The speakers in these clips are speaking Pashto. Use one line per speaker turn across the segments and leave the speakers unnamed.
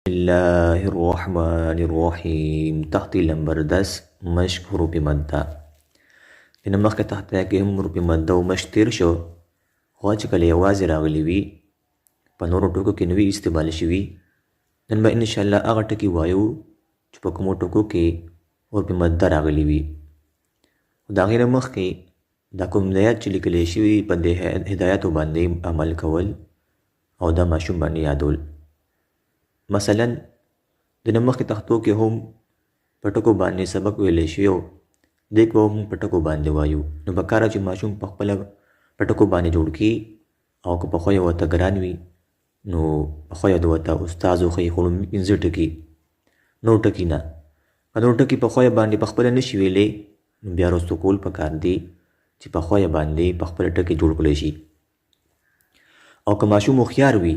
الله الرحمن الرحیم تحت نمبر 10 مشق حروف مده د مخکې تحته کې هم حروف مده او مشق تیر شو خو چې کله یوازې راغلي وي په نورو ټکو کې نه وي استعمال شوي نن به انشاءالله هغه ټکي وایو چې په کومو ټکو کې حروف مده راغلي وي د هغې نه مخکې دا کوم هدایات چې لیکلی شوي په دې هدایاتو باندې عمل کول او دا ماشوم باندې یادول مثلا د مخکې تختو کې هم په ټکو باندې سبق ویلی شوی و دې کې هم په ټکو باندې وایو نو پکاره چې ماشوم په خپله په ټکو باندې جوړ کړي او که په خویه ورته ګران وي نو په خویه د ورته استاد وښیي خو پنځه ټکي نور ټکي نه که نور ټکي په خویه باندې په خپله نشي ویلی نو بیا وروستو کول پکار دی چې په خویه باندې په خپله ټکي جوړ کړی شي او که ماشوم هوښیار وي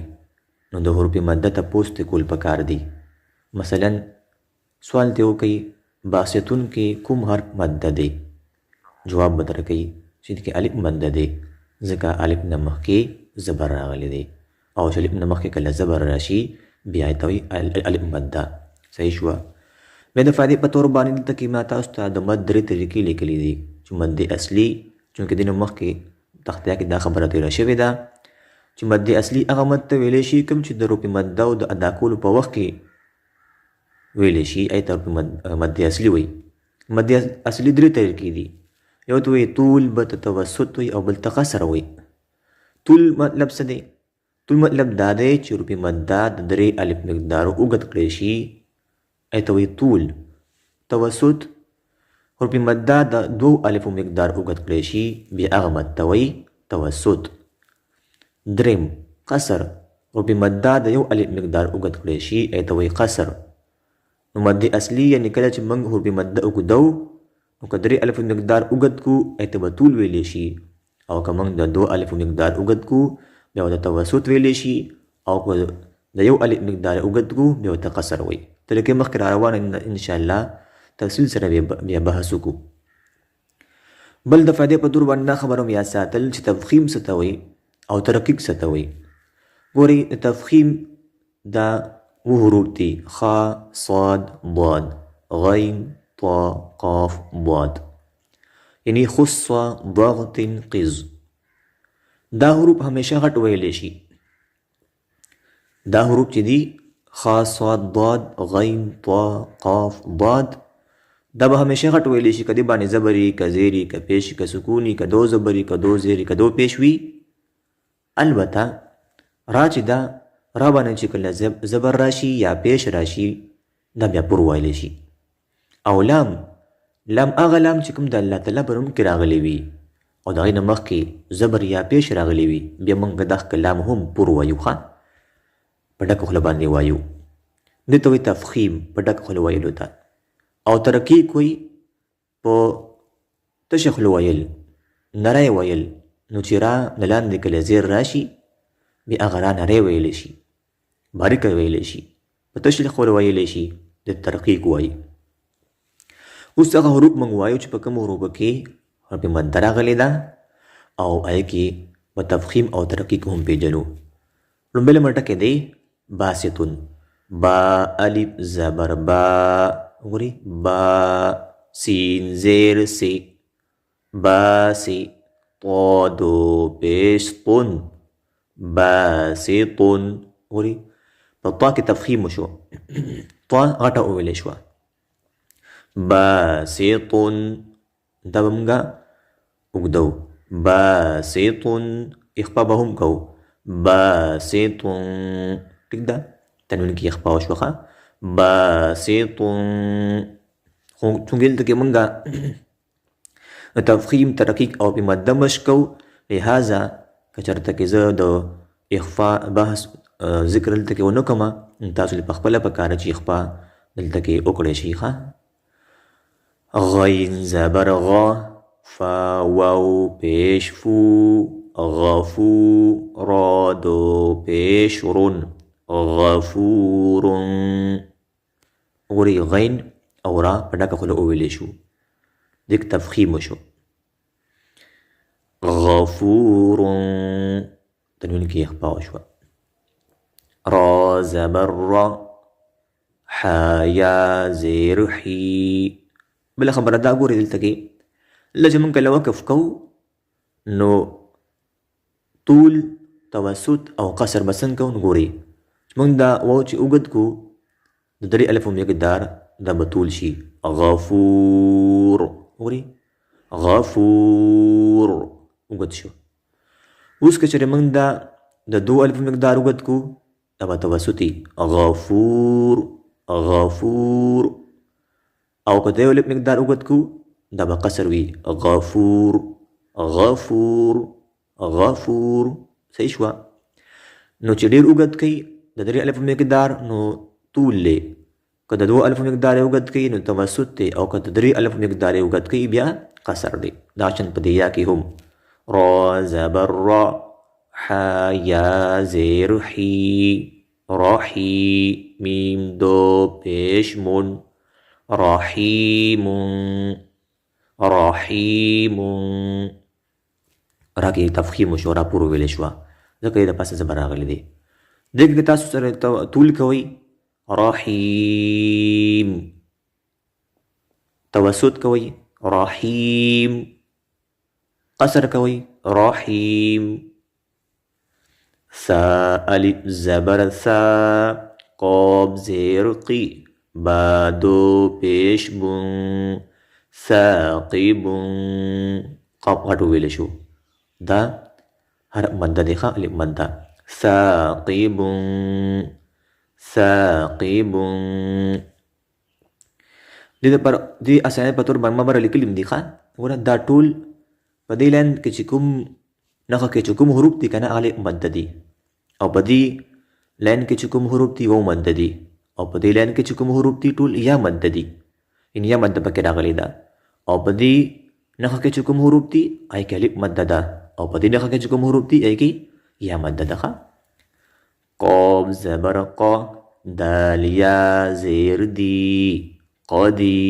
نو د حروف مده تپوس ته کول پکار دی مثلا سوال ته وکړي باستون کې کوم حرف مده دی جواب به درکوي چې کې الف مده دی ځکه الف نه مخکې زبر راغلی دی او چې الف نه مخکې کله زبر راشي بیا یې ته وایي الف مده صحیح شوه بیا د فایدې په طور باندې دلته کې ما تاسو ته د مد درې طریقې لیکلي دي چې مد اصلي چونکې د نه مخکې تختیا کې دا خبره تېره شوې ده چې مد اصلي هغه مد ته ویلی شي کوم چې د حروف مده او د ادا کولو په وخت کې ویلی شي هغې ته مد اصلي وایي مد اصلي درې طریقې دي یو ته وایي طول بل ته توسط وایي او بل ته قصر وایي طول مطلب څه دی طول مطلب دا دی چې حروف مده د درې الف مقدار اوږد کړی شي هغې ته وایي طول توسط حروف مده د دوو الفو مقدار اوږد کړی شي بیا هغه مد ته وایي توسط دریم قصر حروف مده د یو الف مقدار اوږد کړی شي هغې ته وایي قصر نو مد اصلي یعنې کله چې موږ حروف مده اوږدو نو که درې الفو مقدار اوږد کړو هغې ته به طول ویلی شي او که موږ د دوو الفو مقدار اوږد کړو بیا ورته توسط ویلی شي او که د یو الف مقدار اوږد کړو بیا ورته قصر وایي طریقې مخکې را روانه انشاءالله تفصیل سره بیا بحث وکړو بل د فایدې په طور باندې دا خبره هم یاد ساتل چې تفخیم څه ته وایي او ترقیق څه ته وایي ګورئ تفخیم دا اووه حروف دي خا صاد ضاد غین طا قاف ضاد یعنی خص ضغط قز دا حروف همیشه غټ ویلی شي دا حروف چې دي خا صاد ضاد غین طا قاف ضاد دا به همیشه غټ ویلی شي که دې باندې زبري که زیري که پیش که سکوني که دو زبري که دو زیري که دو پیش وي البته را چې دا را باندې چې کله زبر راشي یا پیش راشي دا بیا پر ویلی شي او لام هغه لام چې کوم د الله تعالی په نوم کې راغلی وي او د هغې نه مخکې زبر یا پیش راغلی وي بیا موږ دغه کلام هم پر وایو ښه په ډکه خوله باندې وایو دې ته وایي تفخیم په ډکه خوله ویلو ته او ترقیق وایي په تشه خوله ویل نری ویل نو چې را د لاندې کله زیر راشي بیا هغه را نری ویلی شي باریکه ویلی شي په تشه خوله ویلی شي د ترقیق وایي اوس هغه حروف موږ وایو چې په کومو حروفو کې حرف مده راغلې ده او هغې کې په تفخیم او ترقیق هم پېژنو لومبی نمبر ټکی دی باستون با الف زبر با وګورئ با سین زیر سی باسی طادو پیشطن باستون وګورئ په طا کې تفخیم وشو طا غټه وویلی شوه باستون دا به موږ اوږدو باستون اخفا به هم کوو باستون ټیک ده تنوین کې اخفا وشوه ښه باستون خو چونکې دلته کې موږ د تفخیم ترقیق او په مده مشق کوو لهذا که چېرته کې زه د اخفا بحث ذکر دلته کې ونه کړمه تاسو په خپله پکاره چې اخفا دلته کې وکړی شي ښه غین زبر غا فا واو پیش فو غفو را دو پیش رون غفورن وګورئ غین او را په ډکه خوله وویلی شو دې تفخیم وشو غفورن تنوین کې اخفا وشوه را زبر را حا يا زير حي. بلا خبر دا ګورې دلته کې لږ مونږ کله وقف کوو نو طول توسط او قصر به څنګه کوو نو ګورې مونږ دا واو چې اوږد کو د درې الفو مقدار دا به طول شي غفور. ګورې غفور اوږد شو. اوس که چېرې مونږ دا د دو الفو مقدار اوږد کو دا به توسطي غفور غفور. او که د یو الف مقدار اوږد کو دا به قصر وي غفور غفور غفور. صحیح شوه. نو چې ډېر اوږد کوي د درې الفو مقدار نو طول دی، که د دوو الفو مقدار یې اوږد کوي نو توسط دی، او که د درې الفو مقدار یې اوږد کوي بیا قصر دی. دا شان په دې یا کې هم را زبر را حا یا زیر حی راحی میم دو پیش من رحیم رحیم. را کې تفخیم شو، را پورو ویلې شوه ځکه یې د پاسه زبر راغلی دی. دې کې تاسو سره طول کوئ رحیم، توسط کوئ رحیم، قصر کوئ رحیم. ثا الف زبر ثا قاب زیر قی با دو پیش بن ثاقب. قاب غټ ویلې شو، دا حرف مده دی ښه الف مده ثاقب ثاقب. دې اسانۍ په تور باندې مبره لیکلي دي ښه. ګوره دا ټول په دې لاین کې چې کوم نښه کې چې کوم حروف دي که نه هغه الف مده دي، او په دې لاین کې چې کوم حروف دي واو مده دي، او په دې لاین کې چې کوم حروف دي ټول یا مده دي، یعنې یا مده پکې راغلې ده. او په دې نښه کې چې کوم حروف دي هغې کې الف مده ده، او په دې نښه کې چې کوم حروف دي هغې کې یا مده ده ښه. قاب زبر قا دال یا زیر دی قدی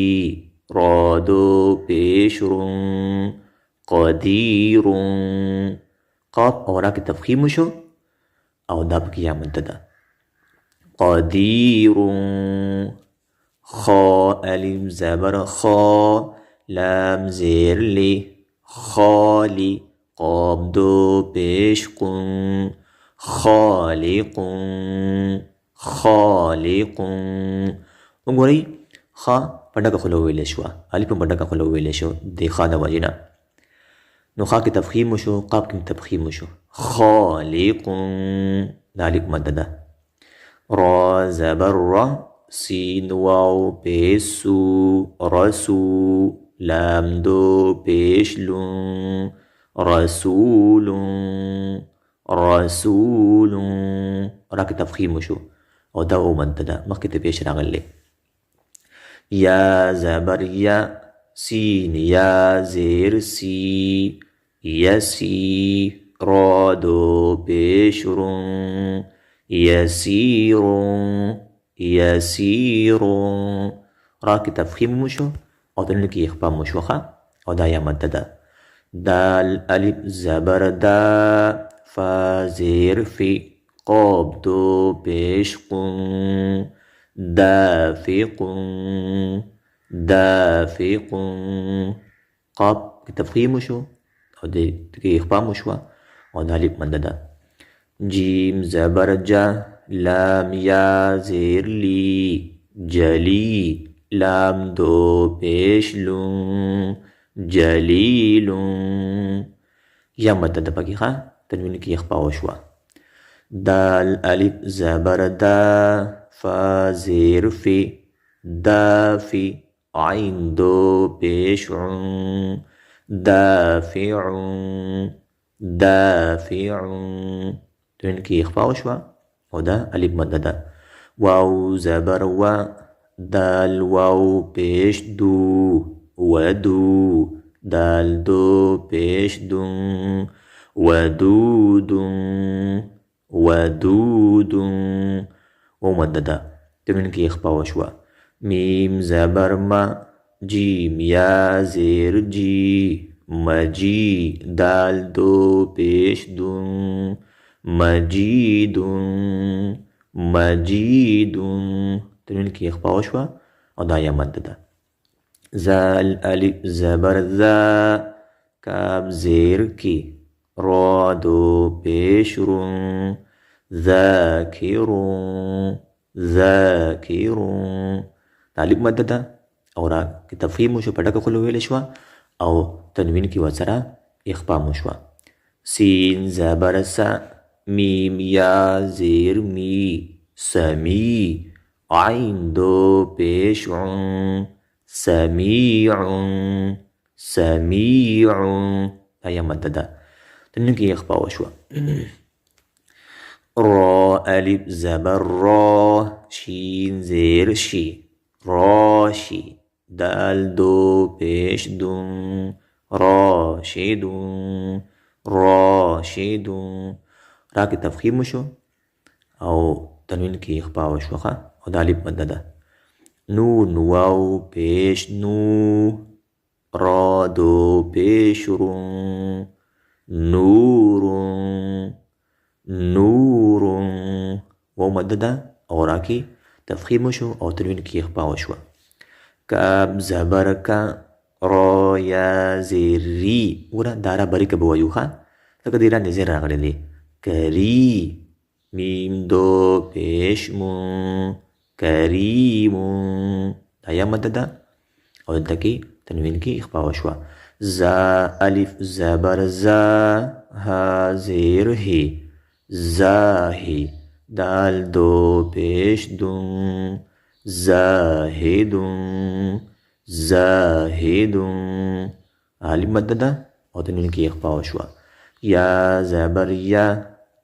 را دو پیش رون قدیر. قاب او را کې تفخیم شو او دا پکې یا مده ده قدیر. خا الف زبر خا لام زیر لی خالی قاب دو پیش قن خالق خالق. وګورئ خا په ډکه خوله وویلې شوه، الف په ډکه خوله وویلې شو د خا د وجې نه، نو خا کې تفخیم شو، قاب کې تفخیم شو. خالق دا الف مده ده. را زبر را سین واو پیش سو رسو لام دو پیش لون رسول رسول. را کې تفخیم شو او دا او مده ده مخکې ته پیش راغلی. یا زبر یا سین یا زیر سی یسی را دو پیش رون یسیر یسیر. را کې تفخیم شو او دلته کې اخفام شو او دا یا مده ده. دال الف زبر دا فا زیر فی قاب دو پیش قن دافق دافق. قاب کې تفخیم شو او د کې اخفام شو او دا الف مده ده. جیم زبر جا لام یا زیر لی جلی لام دو پیش لون جلیل. یا مده ده پکې ښه تنوین کې اخفا شوه. دال الف زبر دا فا زیر فی دافی عین دو پیش عن دافع دافع. تنوین کې اخفا شوه او دا الف مده ده. واو زبر وا دال واو پیش دو ودو دال دو پیش دون ودود ودود. او مده ده تنوین کې اخفا شوه. میم زبر ما جیم یا زیر جی مجی دال دو پیش دون مجید مجید. تنوین کې اخفا وشوه او دا یا مد ده. زال الف زبر ذا کاف زیر کی را دو پیش رون ذاکرون ذاکرون دا الف مد ده او را کې تفخیم وشو په ډکه خوله ویل شوه او تنوین کې ورسره اخفا وشوه. سین زبر سا میم یا زیر می سمی عین دو پیش عون سمیعون سمیعون دا یا مد ده تنوین کې اخفا وشوه. را الف زبر را شین زیر شی راشی دال دو پیش دون راشدون راشدون را کې تفخیم وشو او تنوین کې اخفا وشوه او دا الف مد ده. نون واو پیش نو را دو پیش رون نورون نورون واو مد ده او را کې تفخیم وشو او تنوین کې اخفا وشوه. کاب زبر کا را یا زیری ورا دارا بری که بوایو خان لکه دیران زیر راغلی دی کری میم دو پیش مون کریمون دا یا مد ده او دلته کې تنوین کې اخفا وشوه. زا الف زبر زا ها زیر هی زاهی دال دو پیش دون زاهدون زاهدون الف مد ده او تنوین کې اخفا وشوه. یا زبر یا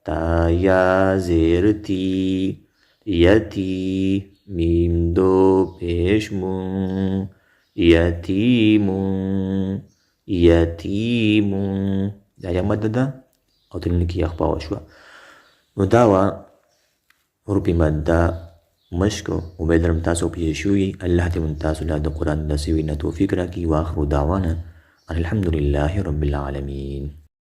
تا یا زیر تی یتی میم دو پیش مون یتیمون یتیمون دا یا مد ده او تنوین کې اخفا وشوه. نو دا وه حروف مده مشکو امید لرم تاسو پوه شوي. الله دې من تاسو له د قرآن د سوي نه توفیق راکړي. واخر دعوانا ان الحمد لله رب العالمین.